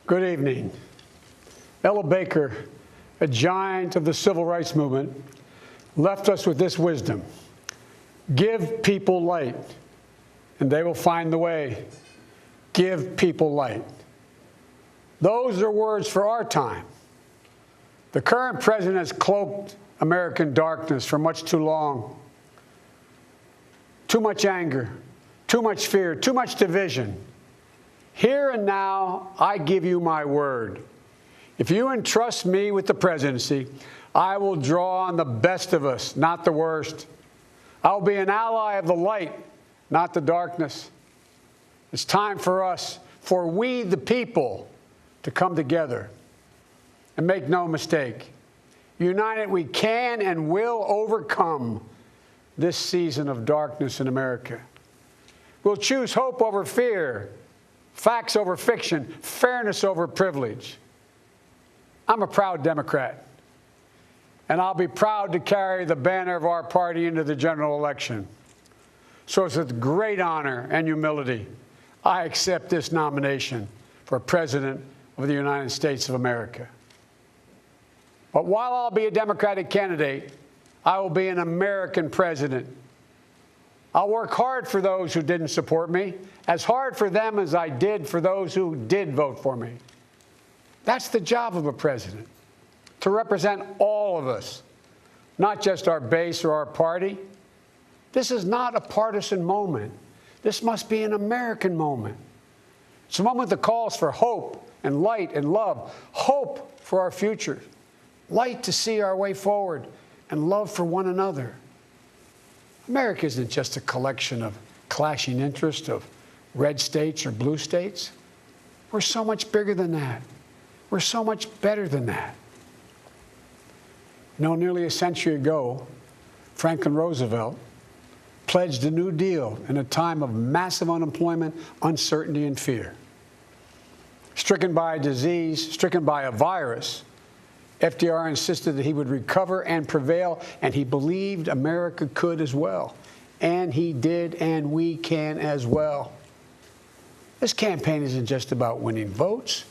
Good evening. Ella Baker, a giant of the civil rights movement, left us with this wisdom: give people light, and they will find the way. Give people light. Those are words for our time. The current president has cloaked American darkness for much too long. Too much anger, too much fear, too much division. Here and now, I give you my word. If you entrust me with the presidency, I will draw on the best of us, not the worst. I will be an ally of the light, not the darkness. It's time for us, for we the people, to come together. And make no mistake, united we can and will overcome this season of darkness in America. We'll choose hope over fear, facts over fiction, fairness over privilege. I'm a proud Democrat, and I'll be proud to carry the banner of our party into the general election. So it's with great honor and humility I accept this nomination for President of the United States of America. But while I'll be a Democratic candidate, I will be an American president. I'll work hard for those who didn't support me, as hard for them as I did for those who did vote for me. That's the job of a president, to represent all of us, not just our base or our party. This is not a partisan moment. This must be an American moment. It's a moment that calls for hope and light and love, hope for our future, light to see our way forward, and love for one another. America isn't just a collection of clashing interests of red states or blue states. We're so much bigger than that. We're so much better than that. You know, nearly a century ago, Franklin Roosevelt pledged a New Deal in a time of massive unemployment, uncertainty, and fear. Stricken by a disease, stricken by a virus, FDR insisted that he would recover and prevail, and he believed America could as well. And he did, and we can as well. This campaign isn't just about winning votes.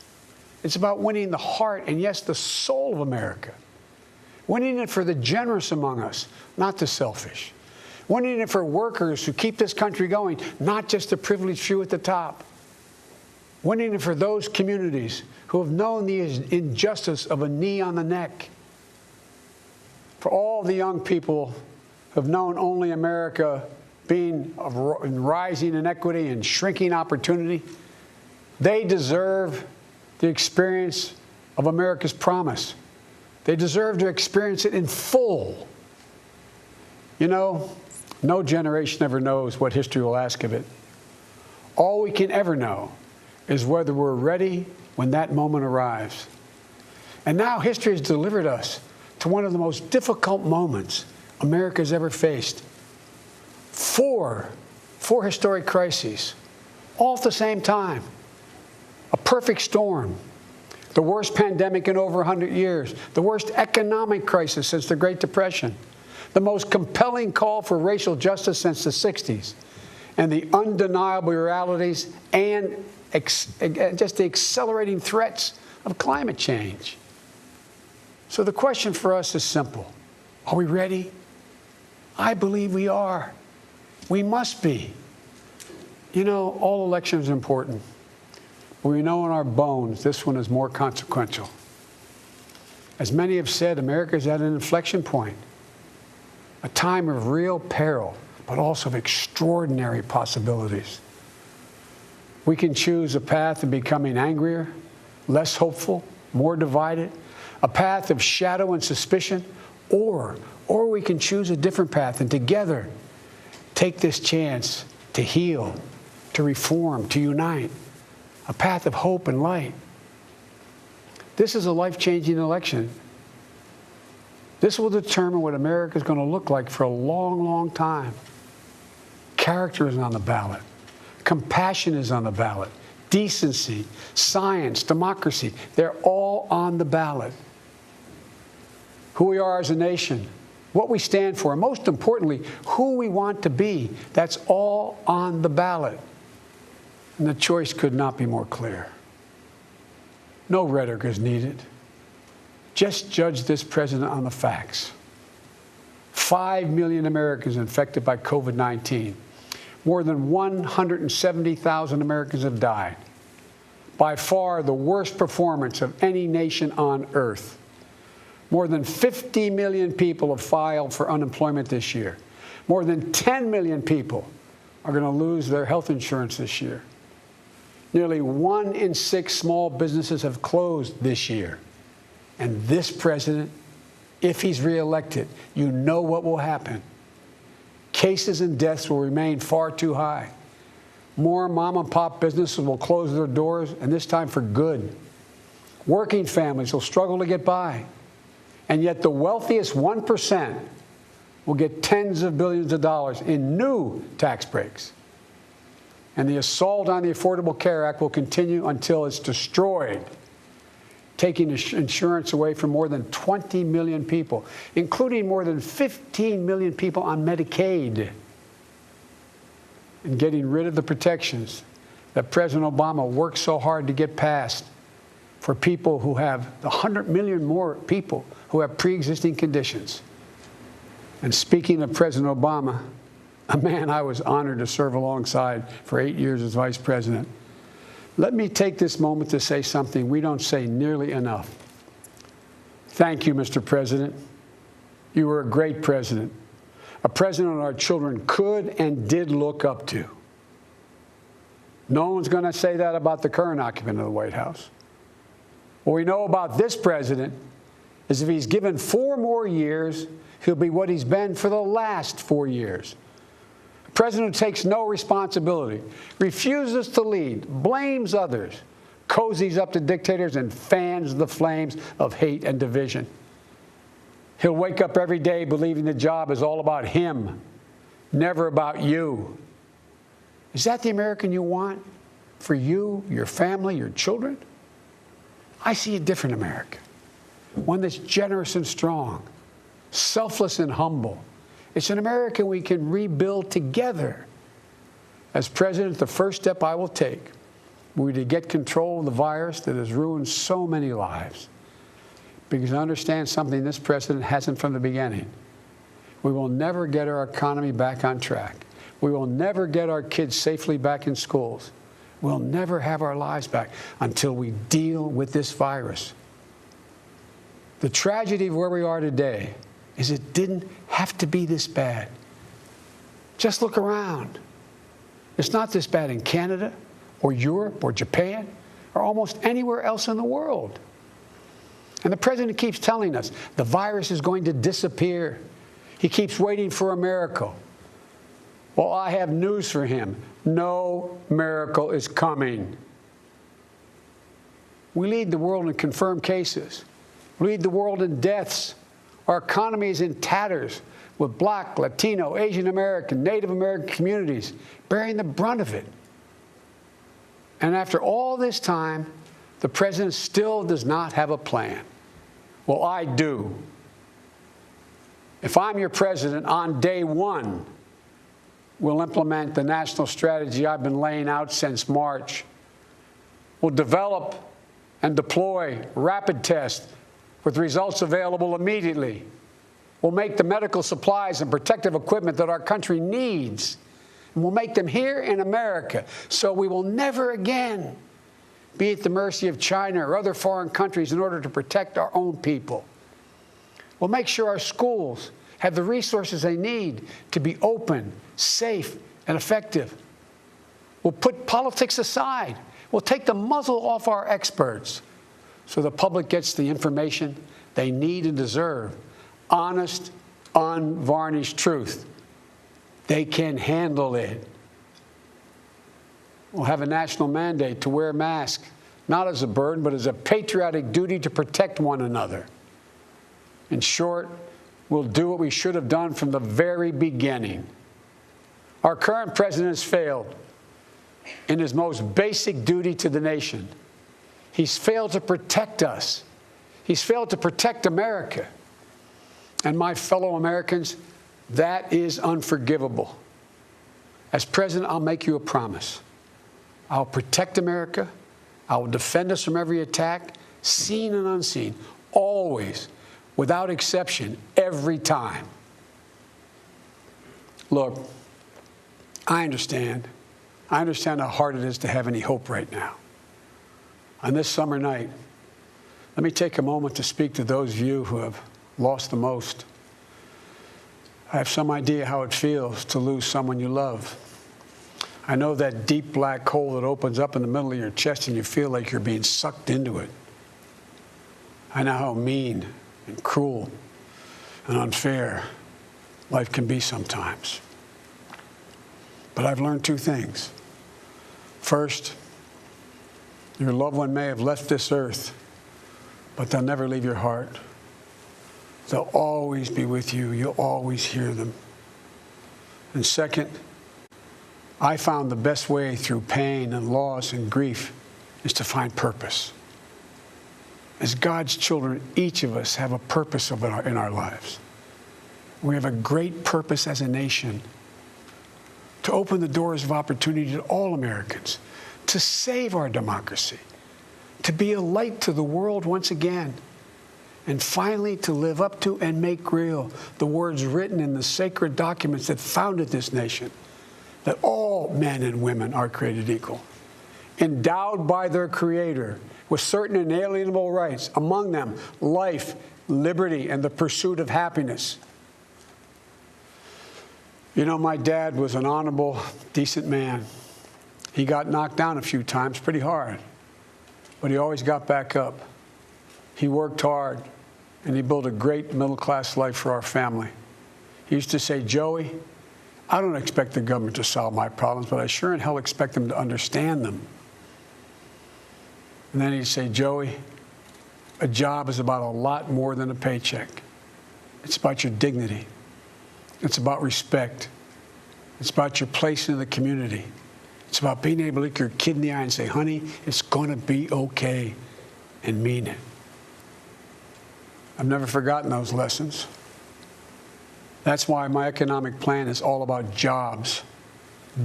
It's about winning the heart and, yes, the soul of America. Winning it for the generous among us, not the selfish. Winning it for workers who keep this country going, not just the privileged few at the top. Winning it for those communities who have known the injustice of a knee on the neck. For all the young people who have known only America being in rising inequity and shrinking opportunity, they deserve the experience of America's promise. They deserve to experience it in full. You know, no generation ever knows what history will ask of it. All we can ever know is whether we're ready when that moment arrives. And now history has delivered us to one of the most difficult moments America's ever faced. Four historic crises, all at the same time. A perfect storm. The worst pandemic in over 100 years. The worst economic crisis since the Great Depression. The most compelling call for racial justice since the 60s. And the undeniable realities and just the accelerating threats of climate change. So the question for us is simple. Are we ready? I believe we are. We must be. You know, all elections are important. But we know in our bones this one is more consequential. As many have said, America is at an inflection point. A time of real peril, but also of extraordinary possibilities. We can choose a path of becoming angrier, less hopeful, more divided, a path of shadow and suspicion, or we can choose a different path and together take this chance to heal, to reform, to unite, a path of hope and light. This is a life-changing election. This will determine what America is going to look like for a long, long time. Character is on the ballot. Compassion is on the ballot. Decency, science, democracy, they're all on the ballot. Who we are as a nation, what we stand for, and most importantly, who we want to be, that's all on the ballot. And the choice could not be more clear. No rhetoric is needed. Just judge this president on the facts. 5 million Americans infected by COVID-19. More than 170,000 Americans have died. By far the worst performance of any nation on earth. More than 50 million people have filed for unemployment this year. More than 10 million people are going to lose their health insurance this year. Nearly 1 in 6 small businesses have closed this year. And this president, if he's reelected, you know what will happen. Cases and deaths will remain far too high. More mom and pop businesses will close their doors, and this time for good. Working families will struggle to get by. And yet the wealthiest 1% will get tens of billions of dollars in new tax breaks. And the assault on the Affordable Care Act will continue until it's destroyed, taking insurance away from more than 20 million people, including more than 15 million people on Medicaid, and getting rid of the protections that President Obama worked so hard to get passed for people who have 100 million more people who have pre-existing conditions. And speaking of President Obama, a man I was honored to serve alongside for 8 years as vice president, let me take this moment to say something we don't say nearly enough. Thank you, Mr. President. You were a great president, a president our children could and did look up to. No one's going to say that about the current occupant of the White House. What we know about this president is if he's given 4 more years, he'll be what he's been for the last 4 years. A president who takes no responsibility, refuses to lead, blames others, cozies up to dictators, and fans the flames of hate and division. He'll wake up every day believing the job is all about him, never about you. Is that the American you want for you, your family, your children? I see a different America, one that's generous and strong, selfless and humble. It's an America we can rebuild together. As president, the first step I will take will be to get control of the virus that has ruined so many lives. Because I understand something this president hasn't from the beginning. We will never get our economy back on track. We will never get our kids safely back in schools. We'll never have our lives back until we deal with this virus. The tragedy of where we are today is it didn't have to be this bad. Just look around. It's not this bad in Canada or Europe or Japan or almost anywhere else in the world. And the president keeps telling us the virus is going to disappear. He keeps waiting for a miracle. Well, I have news for him. No miracle is coming. We lead the world in confirmed cases. We lead the world in deaths. Our economy is in tatters, with Black, Latino, Asian American, Native American communities bearing the brunt of it. And after all this time, the president still does not have a plan. Well, I do. If I'm your president, on day 1, we'll implement the national strategy I've been laying out since March. We'll develop and deploy rapid tests with results available immediately. We'll make the medical supplies and protective equipment that our country needs, and we'll make them here in America, so we will never again be at the mercy of China or other foreign countries in order to protect our own people. We'll make sure our schools have the resources they need to be open, safe, and effective. We'll put politics aside. We'll take the muzzle off our experts so the public gets the information they need and deserve. Honest, unvarnished truth. They can handle it. We'll have a national mandate to wear masks, not as a burden, but as a patriotic duty to protect one another. In short, we'll do what we should have done from the very beginning. Our current president has failed in his most basic duty to the nation. He's failed to protect us. He's failed to protect America. And my fellow Americans, that is unforgivable. As president, I'll make you a promise. I'll protect America. I will defend us from every attack, seen and unseen, always, without exception, every time. Look, I understand. I understand how hard it is to have any hope right now. On this summer night, let me take a moment to speak to those of you who have lost the most. I have some idea how it feels to lose someone you love. I know that deep black hole that opens up in the middle of your chest and you feel like you're being sucked into it. I know how mean and cruel and unfair life can be sometimes. But I've learned two things. First, your loved one may have left this earth, but they'll never leave your heart. They'll always be with you. You'll always hear them. And second, I found the best way through pain and loss and grief is to find purpose. As God's children, each of us have a purpose in our lives. We have a great purpose as a nation to open the doors of opportunity to all Americans, to save our democracy, to be a light to the world once again, and finally to live up to and make real the words written in the sacred documents that founded this nation, that all men and women are created equal, endowed by their Creator with certain inalienable rights, among them life, liberty, and the pursuit of happiness. You know, my dad was an honorable, decent man. He got knocked down a few times pretty hard, but he always got back up. He worked hard, and he built a great middle-class life for our family. He used to say, Joey, I don't expect the government to solve my problems, but I sure in hell expect them to understand them. And then he'd say, Joey, a job is about a lot more than a paycheck. It's about your dignity. It's about respect. It's about your place in the community. It's about being able to look your kid in the eye and say, honey, it's going to be okay, and mean it. I've never forgotten those lessons. That's why my economic plan is all about jobs,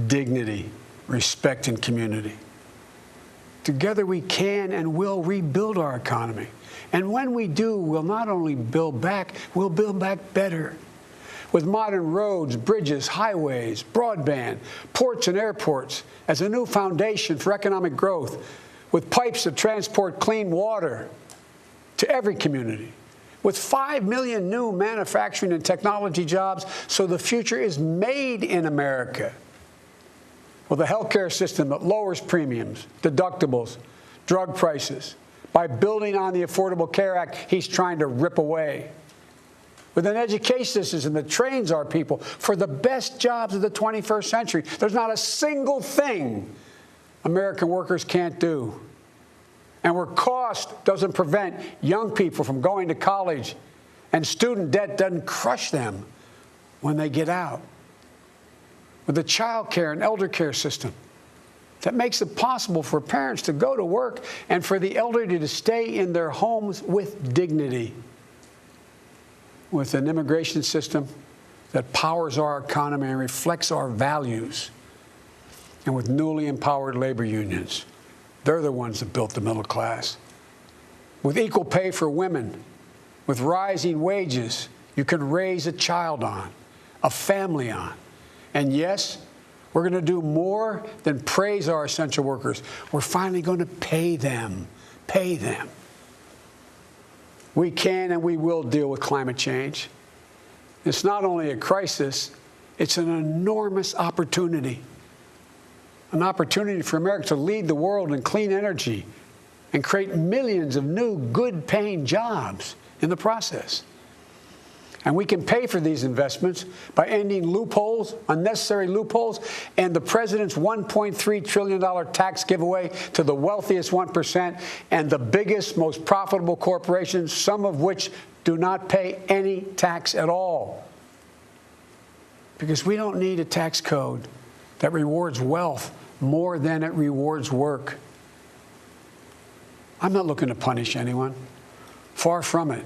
dignity, respect, and community. Together we can and will rebuild our economy. And when we do, we'll not only build back, we'll build back better. With modern roads, bridges, highways, broadband, ports and airports as a new foundation for economic growth, with pipes that transport clean water to every community, with 5 million new manufacturing and technology jobs so the future is made in America, with a healthcare system that lowers premiums, deductibles, drug prices, by building on the Affordable Care Act he's trying to rip away, with an education system that trains our people for the best jobs of the 21st century. There's not a single thing American workers can't do. And where cost doesn't prevent young people from going to college and student debt doesn't crush them when they get out. With a child care and elder care system that makes it possible for parents to go to work and for the elderly to stay in their homes with dignity. With an immigration system that powers our economy and reflects our values. And with newly empowered labor unions. They're the ones that built the middle class. With equal pay for women, with rising wages you can raise a child on, a family on. And yes, we're going to do more than praise our essential workers. We're finally going to pay them. Pay them. We can and we will deal with climate change. It's not only a crisis, it's an enormous opportunity. An opportunity for America to lead the world in clean energy and create millions of new, good-paying jobs in the process. And we can pay for these investments by ending loopholes, unnecessary loopholes, and the president's $1.3 trillion tax giveaway to the wealthiest 1% and the biggest, most profitable corporations, some of which do not pay any tax at all. Because we don't need a tax code that rewards wealth more than it rewards work. I'm not looking to punish anyone. Far from it.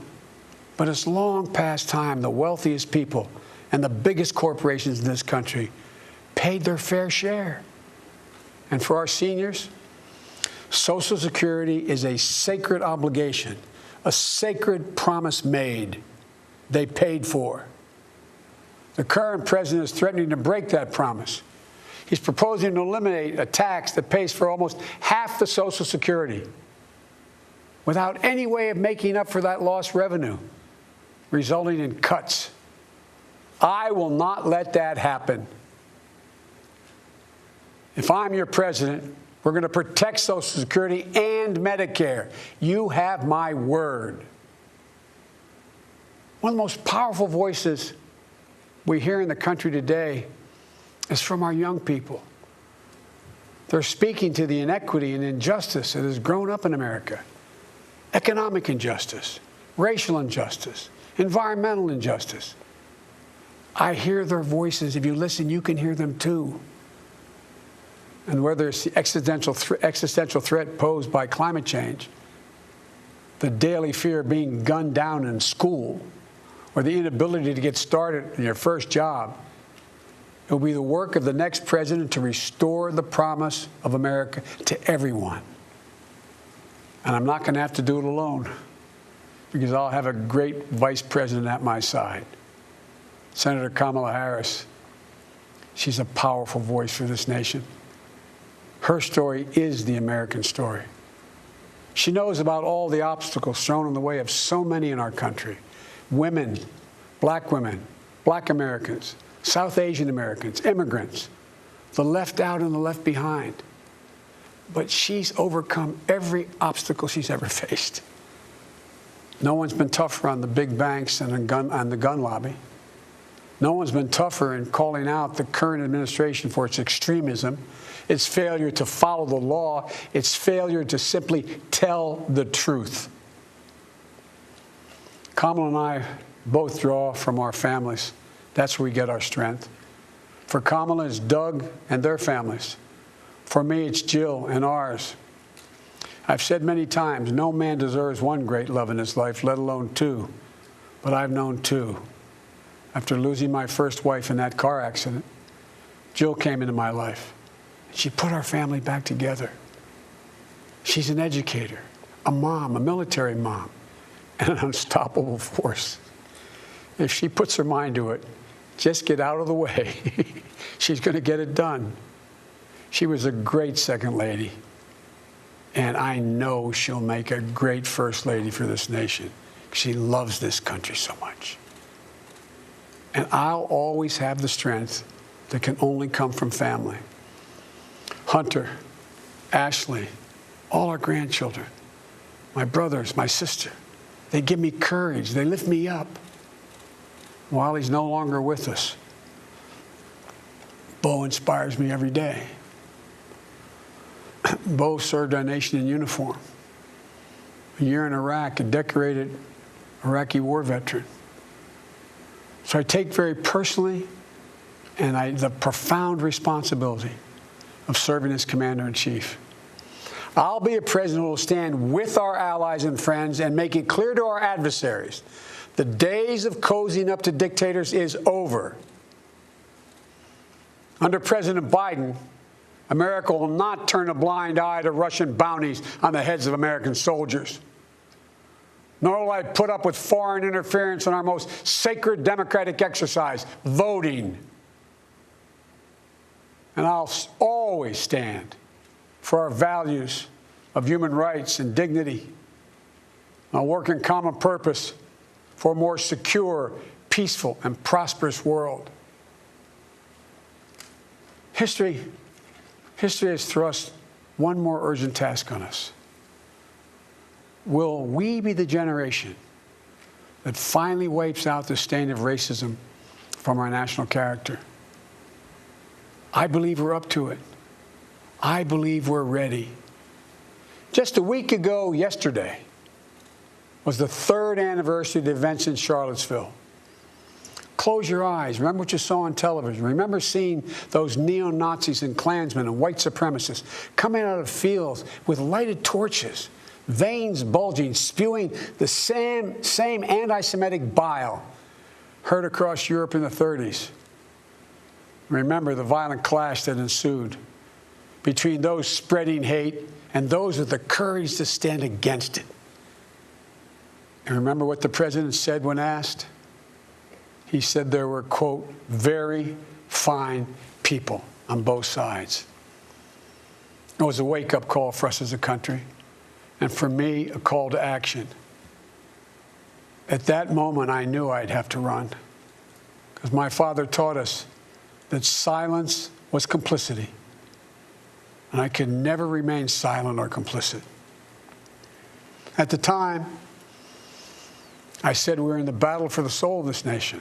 But it's long past time the wealthiest people and the biggest corporations in this country paid their fair share. And for our seniors, Social Security is a sacred obligation, a sacred promise made. They paid for. The current president is threatening to break that promise. He's proposing to eliminate a tax that pays for almost half the Social Security without any way of making up for that lost revenue, resulting in cuts. I will not let that happen. If I'm your president, we're going to protect Social Security and Medicare. You have my word. One of the most powerful voices we hear in the country today is from our young people. They're speaking to the inequity and injustice that has grown up in America. Economic injustice, racial injustice, environmental injustice. I hear their voices. If you listen, you can hear them too. And whether it's the existential threat posed by climate change, the daily fear of being gunned down in school, or the inability to get started in your first job, it will be the work of the next president to restore the promise of America to everyone. And I'm not going to have to do it alone, because I'll have a great vice president at my side. Senator Kamala Harris. She's a powerful voice for this nation. Her story is the American story. She knows about all the obstacles thrown in the way of so many in our country. Women, black Americans, South Asian Americans, immigrants, the left out and the left behind. But she's overcome every obstacle she's ever faced. No one's been tougher on the big banks and the gun lobby. No one's been tougher in calling out the current administration for its extremism, its failure to follow the law, its failure to simply tell the truth. Kamala and I both draw from our families. That's where we get our strength. For Kamala, it's Doug and their families. For me, it's Jill and ours. I've said many times, no man deserves one great love in his life, let alone two. But I've known two. After losing my first wife in that car accident, Jill came into my life. She put our family back together. She's an educator, a mom, a military mom, and an unstoppable force. If she puts her mind to it, just get out of the way. She's going to get it done. She was a great second lady, and I know she'll make a great first lady for this nation. She loves this country so much. And I'll always have the strength that can only come from family. Hunter, Ashley, all our grandchildren, my brothers, my sister, they give me courage. They lift me up. While he's no longer with us, Bo inspires me every day. Bo served our nation in uniform. A year in Iraq, a decorated Iraqi war veteran. So I take very personally the profound responsibility of serving as Commander-in-Chief. I'll be a president who will stand with our allies and friends and make it clear to our adversaries the days of cozying up to dictators is over. Under President Biden, America will not turn a blind eye to Russian bounties on the heads of American soldiers. Nor will I put up with foreign interference in our most sacred democratic exercise, voting. And I'll always stand for our values of human rights and dignity. I'll work in common purpose for a more secure, peaceful, and prosperous world. History has thrust one more urgent task on us. Will we be the generation that finally wipes out the stain of racism from our national character? I believe we're up to it. I believe we're ready. Just a week ago yesterday was the 3rd anniversary of the events in Charlottesville. Close your eyes. Remember what you saw on television. Remember seeing those neo-Nazis and Klansmen and white supremacists coming out of fields with lighted torches, veins bulging, spewing the same anti-Semitic bile heard across Europe in the 30s. Remember the violent clash that ensued. between those spreading hate and those with the courage to stand against it. And remember what the president said when asked? He said there were, quote, very fine people on both sides. It was a wake-up call for us as a country, and for me, a call to action. At that moment, I knew I'd have to run, because my father taught us that silence was complicity, and I could never remain silent or complicit. At the time, I said we were in the battle for the soul of this nation,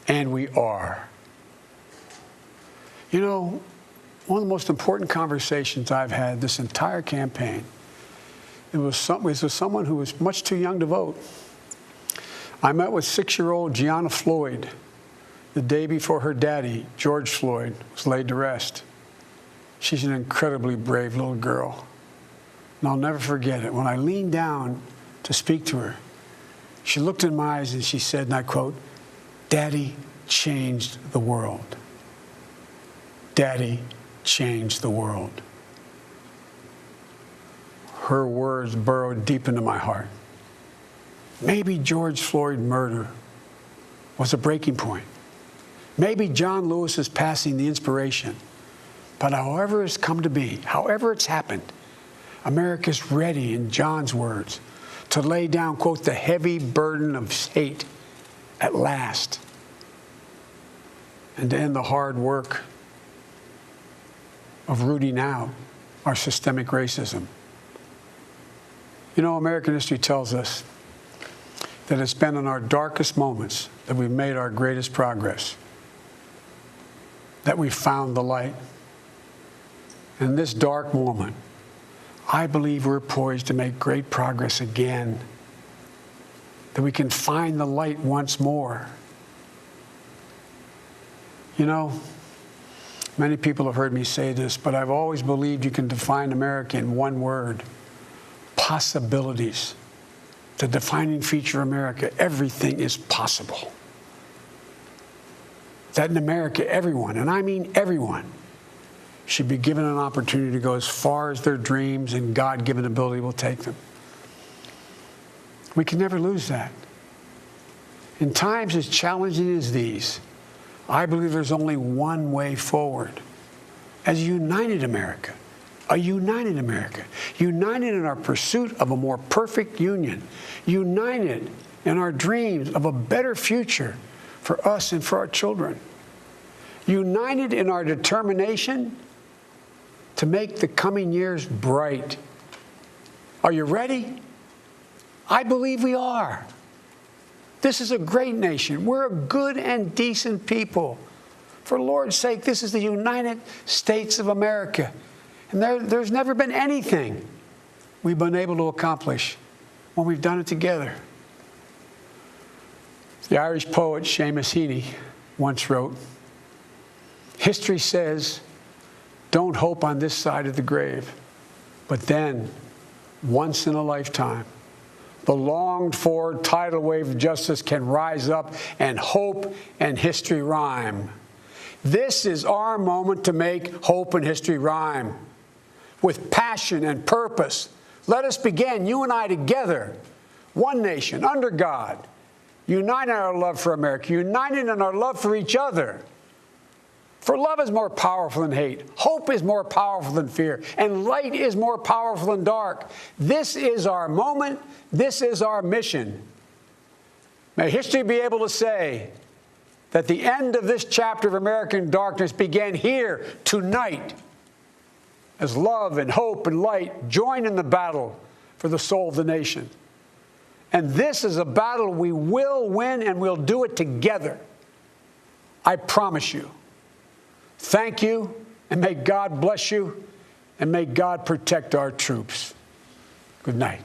and we are. You know, one of the most important conversations I've had this entire campaign, it was with someone who was much too young to vote. I met with 6-year-old Gianna Floyd the day before her daddy, George Floyd, was laid to rest. She's an incredibly brave little girl, and I'll never forget it. When I leaned down to speak to her, she looked in my eyes and she said, and I quote, "Daddy changed the world. Daddy changed the world." Her words burrowed deep into my heart. Maybe George Floyd's murder was a breaking point. Maybe John Lewis is passing the inspiration. But however it's come to be, however it's happened, America's ready, in John's words, to lay down, quote, the heavy burden of hate at last, and to end the hard work of rooting out our systemic racism. You know, American history tells us that it's been in our darkest moments that we've made our greatest progress, that we found the light. In this dark moment, I believe we're poised to make great progress again, that we can find the light once more. You know, many people have heard me say this, but I've always believed you can define America in one word: possibilities. The defining feature of America: everything is possible. That in America, everyone, and I mean everyone, should be given an opportunity to go as far as their dreams and God-given ability will take them. We can never lose that. In times as challenging as these, I believe there's only one way forward: as a united America. A united America. United in our pursuit of a more perfect union. United in our dreams of a better future for us and for our children. United in our determination to make the coming years bright. Are you ready? I believe we are. This is a great nation. We're a good and decent people. For the Lord's sake, this is the United States of America. And there's never been anything we've been able to accomplish when we've done it together. The Irish poet Seamus Heaney once wrote, "History says, don't hope on this side of the grave, but then, once in a lifetime, the longed-for tidal wave of justice can rise up, and hope and history rhyme." This is our moment to make hope and history rhyme. With passion and purpose, let us begin, you and I together, one nation, under God, united in our love for America, united in our love for each other. For love is more powerful than hate, hope is more powerful than fear, and light is more powerful than dark. This is our moment, this is our mission. May history be able to say that the end of this chapter of American darkness began here, tonight, as love and hope and light join in the battle for the soul of the nation. And this is a battle we will win, and we'll do it together. I promise you. Thank you, and may God bless you, and may God protect our troops. Good night.